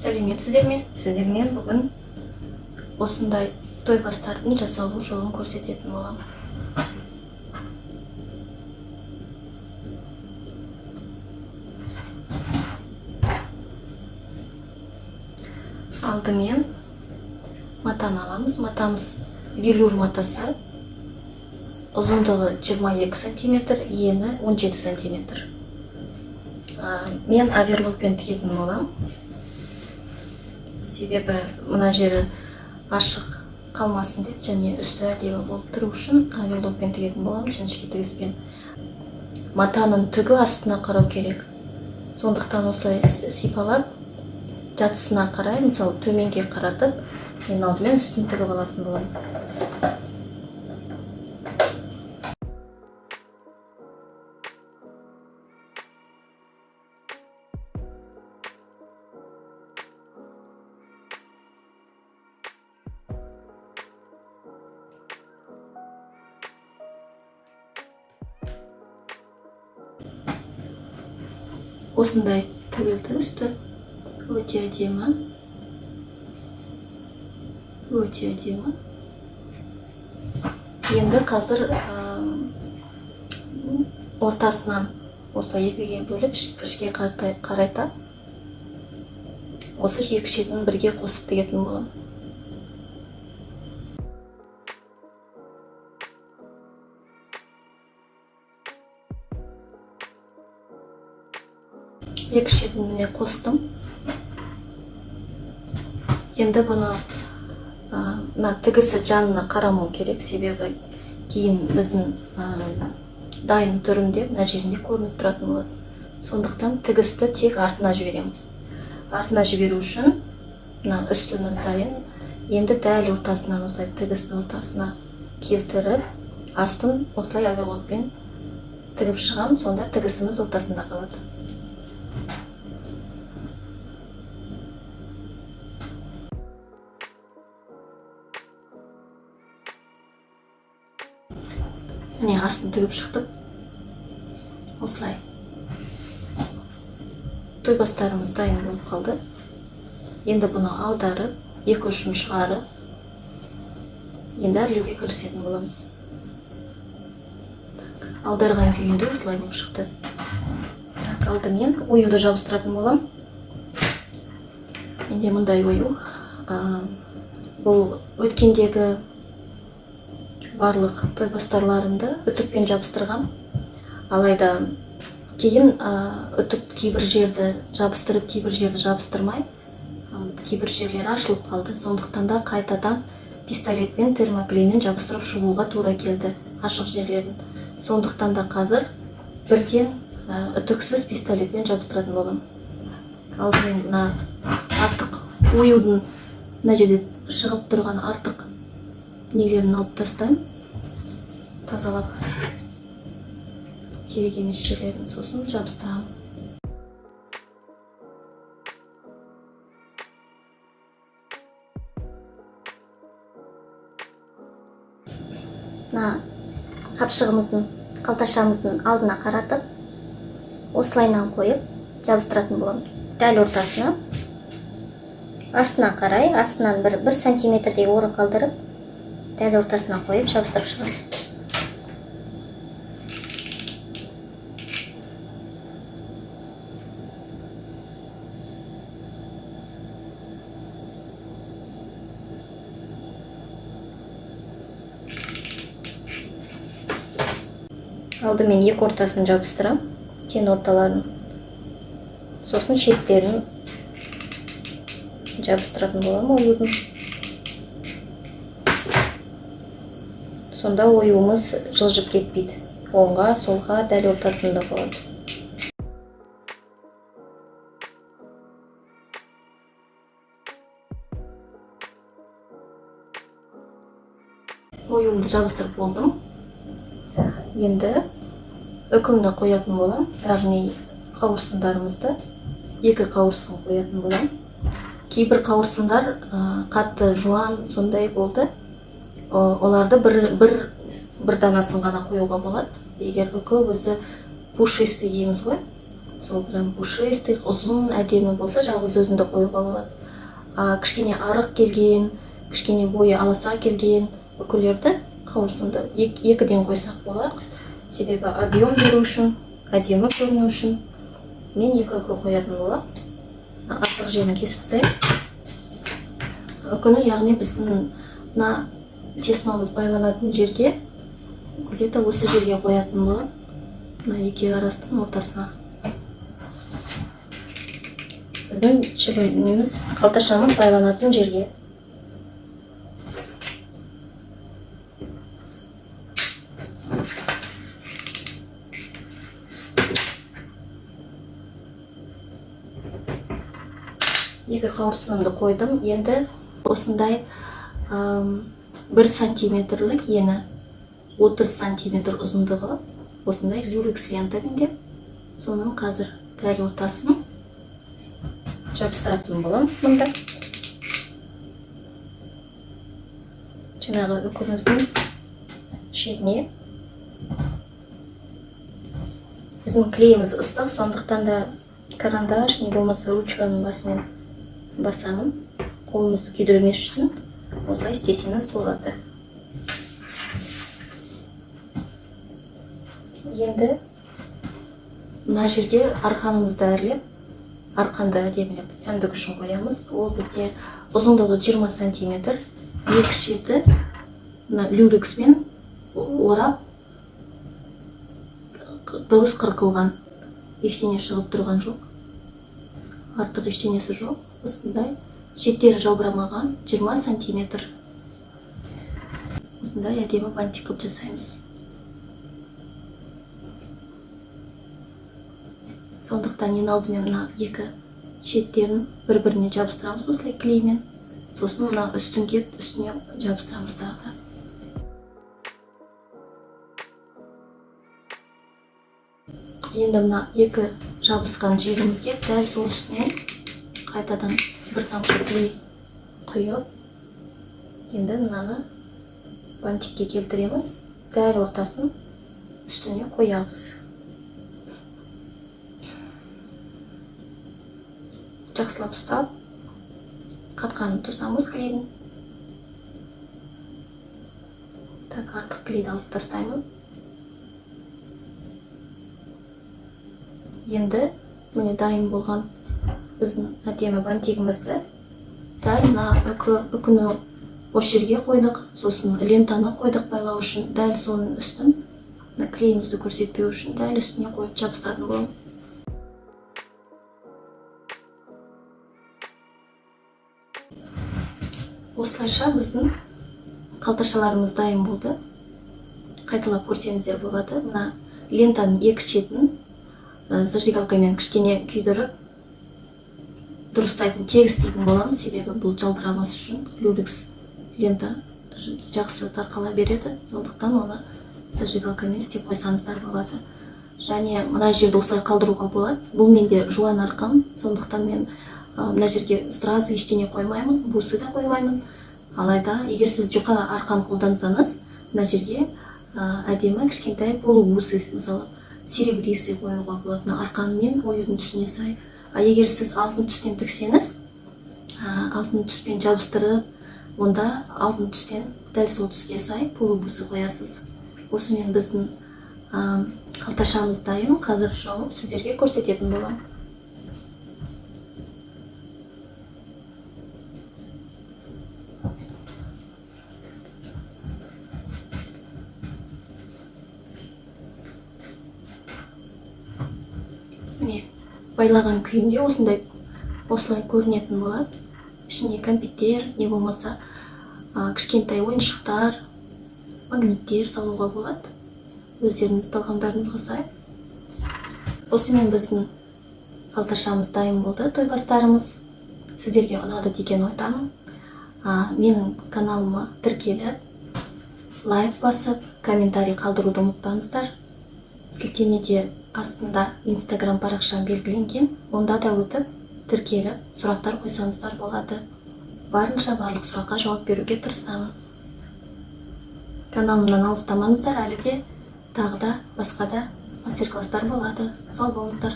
Сәлеметсіздер ме? Сіздермен бүгін Осындай той бастардың жасалу жолын көрсететін боламын. Алдымен матаны аламыз. Матамыз велюр матасы. Ұзындығы 22 см, ені 17 см. Мен оверлокпен тігетін боламын. Себебі мына жері ашық қалмасын деп, және үсті әдемі болып тұру үшін оверлокпен тігетін боламын, жіңішке тігіспен. Матаның түгі астына қарау керек. Сондықтан осылай сипалап, жатысына қарай, мысалы төменге қаратып, мен алдымен үстін тігіп алатын боламын. Осындай тігілді үсті. Өте әдемі. Өте әдемі. Енді қазір ортасынан осылай екіге бөліп, ішке қарайта. Осы екі шетін бірге қосып тігетін боламын. Екі шетін міне қостым. Енді бұны тігісі жанына қарамау керек, себебі кейін біздің дайын түрінде мына жерінде көрініп тұратын болады. Сондықтан тігісті тек артына жіберемін. Артына жіберу үшін үстіміз дайын. Енді дәл ортасынан осылай тігісті ортасына келтіріп, астын осылай оверлокпен тігіп шығамын, сонда тігісіміз ортасында қалады. Міне астын тігіп шықтым. Осылай. Той бастарымыз дайын болып қалды. Енді бұны аударып, екі ұшын шығарып, енді әрлеуге кірісетін боламыз. Аударған күйінде осылай болып шықты. Алдымен оюды жабыстыратын болам. Менде мұндай ою. Бұл өткендегі барлық той бастарларымды үтікпен жабыстырғам. Алайда кейін үтік кейбір жерді жабыстырып, кейбір жерді жабыстырмай, кейбір жерлері ашылып қалды. Сондықтан да қайтадан пистолетпен, термоклеймен жабыстырып шығуға тура келді ашық жерлерін. Сондықтан да қазір бірден үтіксіз пистолетпен жабыстыратын болам. Алдымен мына артық оюдың мына жерде шығып тұрған артық нелерін алып тастаймын, тазалап, керек емес жерлерін сосын жабыстырамын. Мына қапшығымыздың, қалташамыздың алдына қаратып, осылайынан қойып жабыстыратын боламын. Дәл ортасына, астына қарай, астынан 1 сантиметрдей орын қалдырып, дәл ортасына қойып жабыстырып шығамын. Алдымен екі ортасын жабыстырам, тең орталарын. Сосын шеттерін жабыстыратын болам оюдың. Сонда оюымыз жылжып кетпейді. Оңға, солға, дәл ортасында болады. Оюымды жабыстырып болдым. Енді үкімді қоятын болам. Яғни қауырсындарымызды екі қауырсын қоятын болам. Кейбір қауырсындар қатты жуан сондай болды. Оларды бір данасын ғана қоюға болады. Егер үкі өзі пушистый дейміз ғой, сол прям пушистый, ұзын, әдемі болса, жалғыз өзінде қоюға болады. Кішкене арық келген, кішкене бойы аласа келген үкілерді қауырсынды екіден қойсақ болады. Себебі объем беру үшін, әдемі көріну үшін мен екі үкі қоятын боламын. Артық жерін кесіп тастаймын. Үкіні, яғни біздің мына тесмамыз байланатын жерге, где-то осы жерге қоятын боламын. Мына екі арастың ортасына. Біздің неміз, қалташамыз байланатын жерге. Екі қауырсынымды қойдым. Енді осындай 1 сантиметрлік, ені 30 сантиметр ұзындығы осындай люрекс лента менде. Соның қазір дәл ортасын жабыстыратын боламын мұнда. Жаңағы үкіміздің шетіне. Біздің клейіміз ыстық, сондықтан да карандаш не болмаса ручканың басымен басамын. Қолымызды күйдірмес үшін осылай істесеңіз болады. Енді мына жерге арқанымызды әрлеп, арқанды әдемілеп сәндік үшін қоямыз. Ол бізде ұзындығы 20 сантиметр, екі шеті люрекспен орап дұрыс қырқылған. Ештеңе шығып тұрған жоқ. Артық ештеңесі жоқ. Осындай шеттері жалбырамаған 20 сантиметр. Осындай әдемі бантик қылып жасаймыз. Сондықтан ең алдымен мына екі шеттерін бір-біріне жабыстырамыз осылай клеймен. Сосын мына үстін кеп үстіне жабыстырамыз тағы. Енді мына екі жабысқан жерімізге дәл сол үстінен қайтадан бір тамшы клей құйып, енді мынаны бантикке келтіреміз. Дәл ортасын үстіне қоямыз. Жақсылап ұстап, қатқанын тосамыз клейдің. Так, артық клейді алып тастаймын. Енді міне дайын болған біздің әдемі бантигімізді дәл мына үкіні осы жерге қойдық, сосын лентаны қойдық байлау үшін, дәл соның үстін клейімізді көрсетпеу үшін дәл үстіне қойып жабыстыратын боламын. Осылайша біздің қалташаларымыз дайын болды. Қайталап көрсеңіздер болады. Мына лентаның екі шетін зажигалкамен кішкене күйдіріп дұрыстайтын, тегістейтін боламыз, себебі бұл жалбырамас үшін люрекс лента жақсы тарқала береді, сондықтан оны зажигалкамен істеп қойсаңыздар болады. Және мына жерді осылай қалдыруға болады. Бұл менде жуан арқам, сондықтан мен мына жерге сразу ештеңе қоймаймын, бусы да қоймаймын. Алайда, егер сіз жұқа арқан қолдансаңыз, мына жерге әдемі кішкентай полубусы, мысалы серебристый қоюға болады. Арқанмен ойының түсіне сай. Егер сіз алтын түстен тіксеңіз, алтын түспен жабыстырып, онда алтын түстен дәл сол түске сай полубусы қоясыз. Осымен біздің қалташамыз дайын, қазір жауып сіздерге көрсететін боламын. Байлаған күйінде осылай көрінетін болады. Ішіне кәмпиттер, не болмаса кішкентай ойыншықтар, магниттер салуға болады. Өздеріңіз талғамдарыңызға сай. Осымен біздің қалташамыз дайын болды, тойбастарымыз. Сіздерге ұнады деген ойдамын. Менің каналыма тіркеліп, лайк басып, комментарий қалдыруды ұмытпаңыздар. Сілтемеде астында Instagram парақшам белгіленген, онда да өтіп, тіркеліп, сұрақтар қойсаңыздар болады. Барынша барлық сұраққа жауап беруге тырысамын. Каналымнан алыстамаңыздар, әлі де тағы да басқа да мастер-класстар болады. Сау болыңыздар.